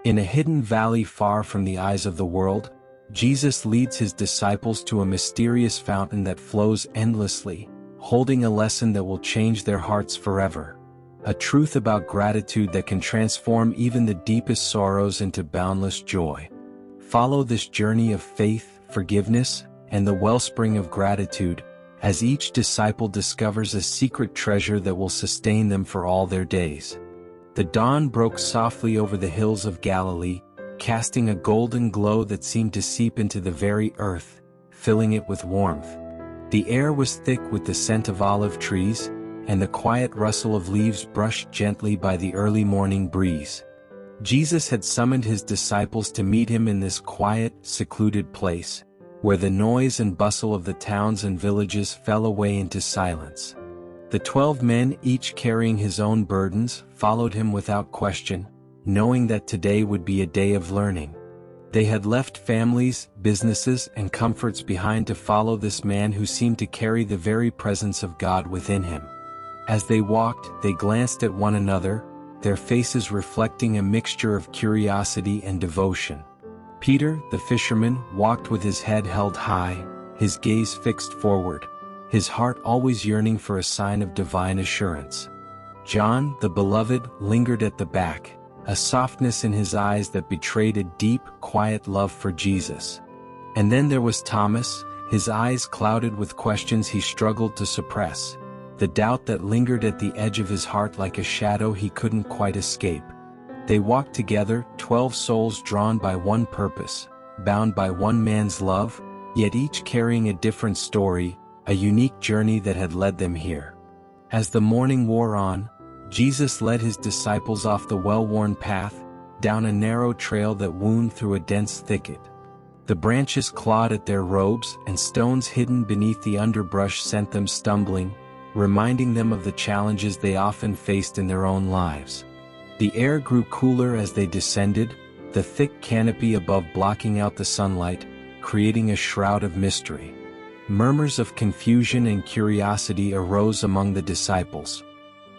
In a hidden valley far from the eyes of the world, Jesus leads his disciples to a mysterious fountain that flows endlessly, holding a lesson that will change their hearts forever. A truth about gratitude that can transform even the deepest sorrows into boundless joy. Follow this journey of faith, forgiveness, and the wellspring of gratitude, as each disciple discovers a secret treasure that will sustain them for all their days. The dawn broke softly over the hills of Galilee, casting a golden glow that seemed to seep into the very earth, filling it with warmth. The air was thick with the scent of olive trees, and the quiet rustle of leaves brushed gently by the early morning breeze. Jesus had summoned his disciples to meet him in this quiet, secluded place, where the noise and bustle of the towns and villages fell away into silence. The 12 men, each carrying his own burdens, followed him without question, knowing that today would be a day of learning. They had left families, businesses, and comforts behind to follow this man who seemed to carry the very presence of God within him. As they walked, they glanced at one another, their faces reflecting a mixture of curiosity and devotion. Peter, the fisherman, walked with his head held high, his gaze fixed forward, his heart always yearning for a sign of divine assurance. John, the beloved, lingered at the back, a softness in his eyes that betrayed a deep, quiet love for Jesus. And then there was Thomas, his eyes clouded with questions he struggled to suppress, the doubt that lingered at the edge of his heart like a shadow he couldn't quite escape. They walked together, 12 souls drawn by one purpose, bound by one man's love, yet each carrying a different story, a unique journey that had led them here. As the morning wore on, Jesus led his disciples off the well-worn path, down a narrow trail that wound through a dense thicket. The branches clawed at their robes, and stones hidden beneath the underbrush sent them stumbling, reminding them of the challenges they often faced in their own lives. The air grew cooler as they descended, the thick canopy above blocking out the sunlight, creating a shroud of mystery. Murmurs of confusion and curiosity arose among the disciples.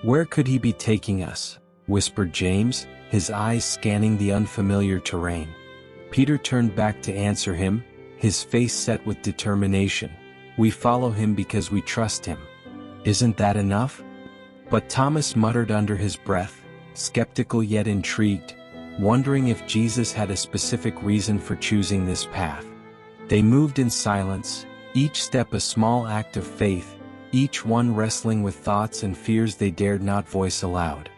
"Where could he be taking us?" whispered James, his eyes scanning the unfamiliar terrain. Peter turned back to answer him, his face set with determination. "We follow him because we trust him." "Isn't that enough?" But Thomas muttered under his breath, skeptical yet intrigued, wondering if Jesus had a specific reason for choosing this path. They moved in silence, each step a small act of faith, each one wrestling with thoughts and fears they dared not voice aloud.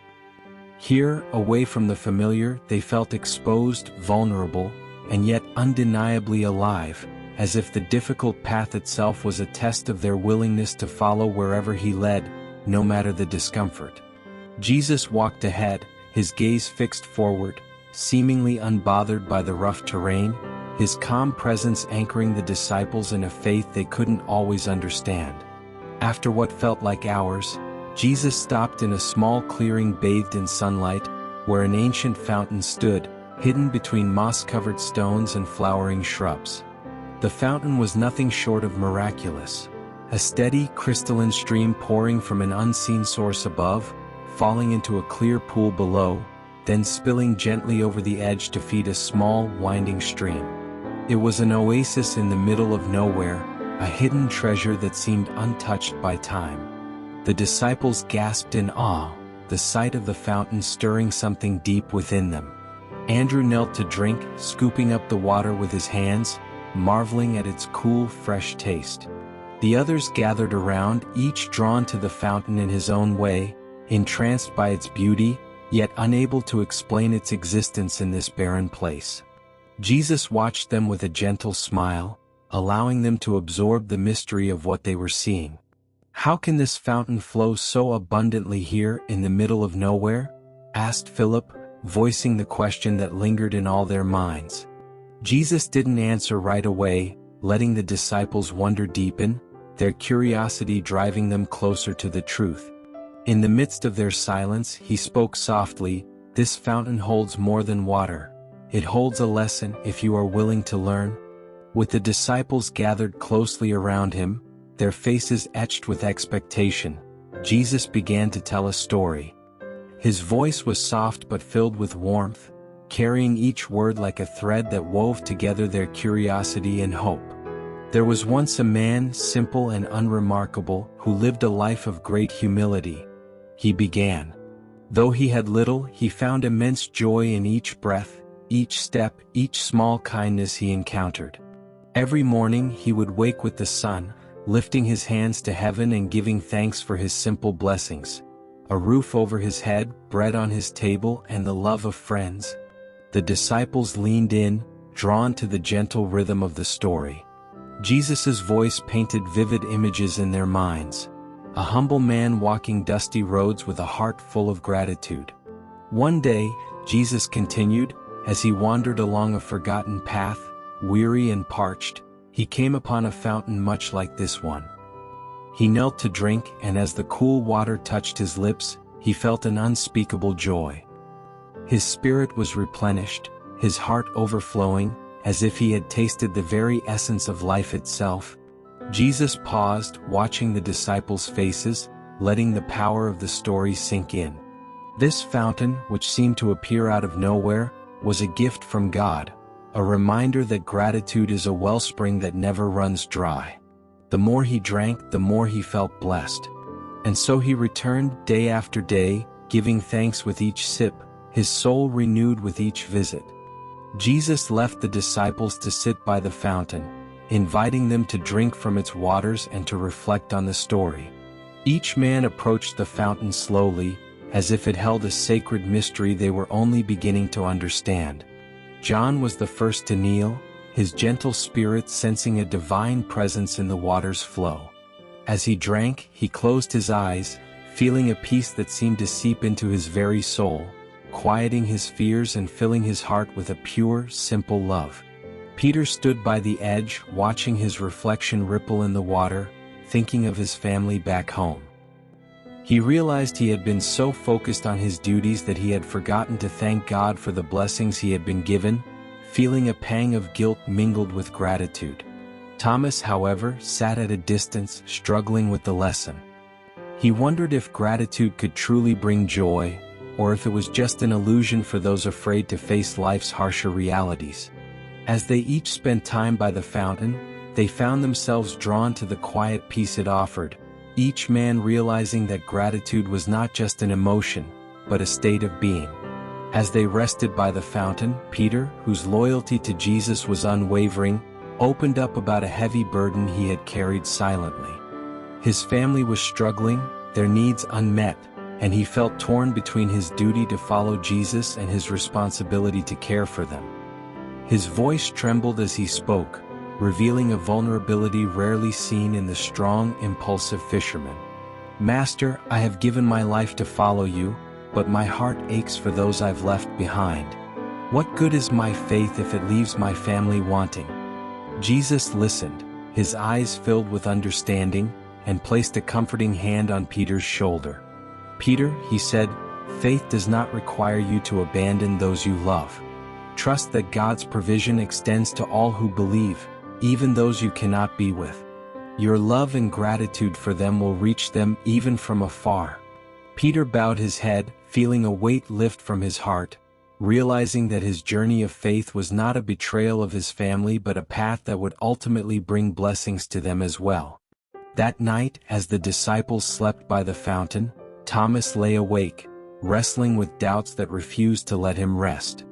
Here, away from the familiar, they felt exposed, vulnerable, and yet undeniably alive, as if the difficult path itself was a test of their willingness to follow wherever he led, no matter the discomfort. Jesus walked ahead, his gaze fixed forward, seemingly unbothered by the rough terrain, his calm presence anchoring the disciples in a faith they couldn't always understand. After what felt like hours, Jesus stopped in a small clearing bathed in sunlight, where an ancient fountain stood, hidden between moss-covered stones and flowering shrubs. The fountain was nothing short of miraculous, a steady, crystalline stream pouring from an unseen source above, falling into a clear pool below, then spilling gently over the edge to feed a small, winding stream. It was an oasis in the middle of nowhere, a hidden treasure that seemed untouched by time. The disciples gasped in awe, the sight of the fountain stirring something deep within them. Andrew knelt to drink, scooping up the water with his hands, marveling at its cool, fresh taste. The others gathered around, each drawn to the fountain in his own way, entranced by its beauty, yet unable to explain its existence in this barren place. Jesus watched them with a gentle smile, allowing them to absorb the mystery of what they were seeing. "How can this fountain flow so abundantly here in the middle of nowhere?" asked Philip, voicing the question that lingered in all their minds. Jesus didn't answer right away, letting the disciples wonder deepen, their curiosity driving them closer to the truth. In the midst of their silence, he spoke softly, "This fountain holds more than water. It holds a lesson if you are willing to learn." With the disciples gathered closely around him, their faces etched with expectation, Jesus began to tell a story. His voice was soft but filled with warmth, carrying each word like a thread that wove together their curiosity and hope. There was once a man, simple and unremarkable, who lived a life of great humility. He began. Though he had little, he found immense joy in each breath, each step, each small kindness he encountered. Every morning he would wake with the sun, lifting his hands to heaven and giving thanks for his simple blessings. A roof over his head, bread on his table, and the love of friends. The disciples leaned in, drawn to the gentle rhythm of the story. Jesus' voice painted vivid images in their minds. A humble man walking dusty roads with a heart full of gratitude. One day, Jesus continued, as he wandered along a forgotten path, weary and parched, he came upon a fountain much like this one. He knelt to drink, and as the cool water touched his lips, he felt an unspeakable joy. His spirit was replenished, his heart overflowing, as if he had tasted the very essence of life itself. Jesus paused, watching the disciples' faces, letting the power of the story sink in. This fountain, which seemed to appear out of nowhere, was a gift from God, a reminder that gratitude is a wellspring that never runs dry. The more he drank, the more he felt blessed. And so he returned day after day, giving thanks with each sip, his soul renewed with each visit. Jesus left the disciples to sit by the fountain, inviting them to drink from its waters and to reflect on the story. Each man approached the fountain slowly, as if it held a sacred mystery they were only beginning to understand. John was the first to kneel, his gentle spirit sensing a divine presence in the water's flow. As he drank, he closed his eyes, feeling a peace that seemed to seep into his very soul, quieting his fears and filling his heart with a pure, simple love. Peter stood by the edge, watching his reflection ripple in the water, thinking of his family back home. He realized he had been so focused on his duties that he had forgotten to thank God for the blessings he had been given, feeling a pang of guilt mingled with gratitude. Thomas, however, sat at a distance, struggling with the lesson. He wondered if gratitude could truly bring joy, or if it was just an illusion for those afraid to face life's harsher realities. As they each spent time by the fountain, they found themselves drawn to the quiet peace it offered, each man realizing that gratitude was not just an emotion, but a state of being. As they rested by the fountain, Peter, whose loyalty to Jesus was unwavering, opened up about a heavy burden he had carried silently. His family was struggling, their needs unmet, and he felt torn between his duty to follow Jesus and his responsibility to care for them. His voice trembled as he spoke, revealing a vulnerability rarely seen in the strong, impulsive fisherman. "Master, I have given my life to follow you, but my heart aches for those I've left behind. What good is my faith if it leaves my family wanting?" Jesus listened, his eyes filled with understanding, and placed a comforting hand on Peter's shoulder. "Peter," he said, "faith does not require you to abandon those you love. Trust that God's provision extends to all who believe, even those you cannot be with. Your love and gratitude for them will reach them even from afar." Peter bowed his head, feeling a weight lift from his heart, realizing that his journey of faith was not a betrayal of his family but a path that would ultimately bring blessings to them as well. That night, as the disciples slept by the fountain, Thomas lay awake, wrestling with doubts that refused to let him rest.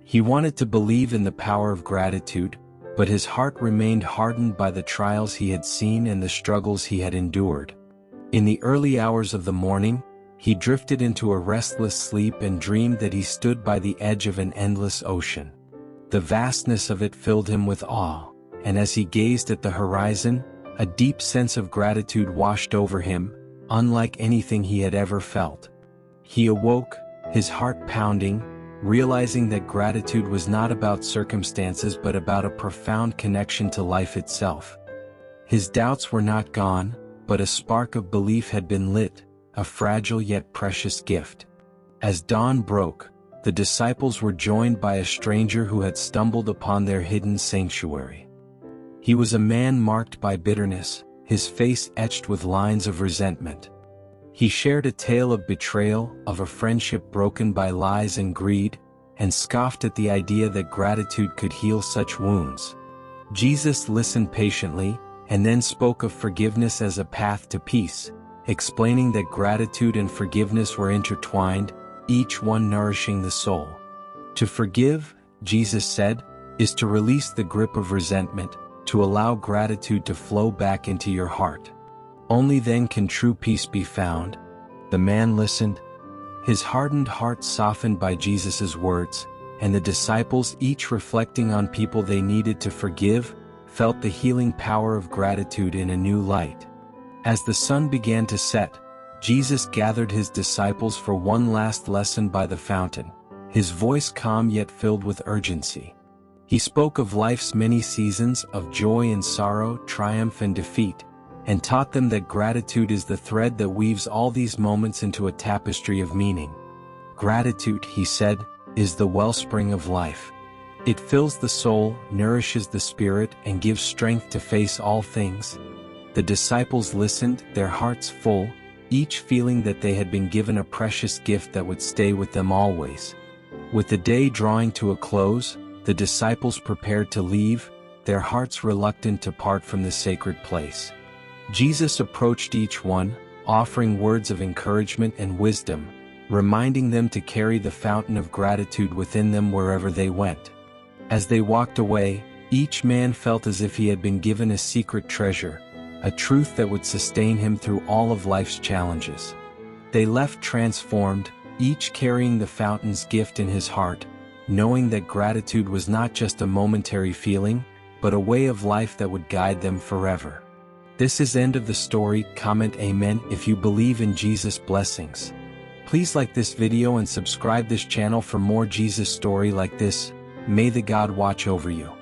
He wanted to believe in the power of gratitude, but his heart remained hardened by the trials he had seen and the struggles he had endured. In the early hours of the morning, he drifted into a restless sleep and dreamed that he stood by the edge of an endless ocean. The vastness of it filled him with awe, and as he gazed at the horizon, a deep sense of gratitude washed over him, unlike anything he had ever felt. He awoke, his heart pounding, realizing that gratitude was not about circumstances but about a profound connection to life itself. His doubts were not gone, but a spark of belief had been lit, a fragile yet precious gift. As dawn broke, the disciples were joined by a stranger who had stumbled upon their hidden sanctuary. He was a man marked by bitterness, his face etched with lines of resentment. He shared a tale of betrayal, of a friendship broken by lies and greed, and scoffed at the idea that gratitude could heal such wounds. Jesus listened patiently, and then spoke of forgiveness as a path to peace, explaining that gratitude and forgiveness were intertwined, each one nourishing the soul. To forgive, Jesus said, is to release the grip of resentment, to allow gratitude to flow back into your heart. Only then can true peace be found. The man listened, his hardened heart softened by Jesus' words, and the disciples, each reflecting on people they needed to forgive, felt the healing power of gratitude in a new light. As the sun began to set, Jesus gathered his disciples for one last lesson by the fountain, his voice calm yet filled with urgency. He spoke of life's many seasons, of joy and sorrow, triumph and defeat, and taught them that gratitude is the thread that weaves all these moments into a tapestry of meaning. Gratitude, he said, is the wellspring of life. It fills the soul, nourishes the spirit, and gives strength to face all things. The disciples listened, their hearts full, each feeling that they had been given a precious gift that would stay with them always. With the day drawing to a close, the disciples prepared to leave, their hearts reluctant to part from the sacred place. Jesus approached each one, offering words of encouragement and wisdom, reminding them to carry the fountain of gratitude within them wherever they went. As they walked away, each man felt as if he had been given a secret treasure, a truth that would sustain him through all of life's challenges. They left transformed, each carrying the fountain's gift in his heart, knowing that gratitude was not just a momentary feeling, but a way of life that would guide them forever. This is end of the story. Comment amen if you believe in Jesus' blessings. Please like this video and subscribe this channel for more Jesus story like this. May the God watch over you.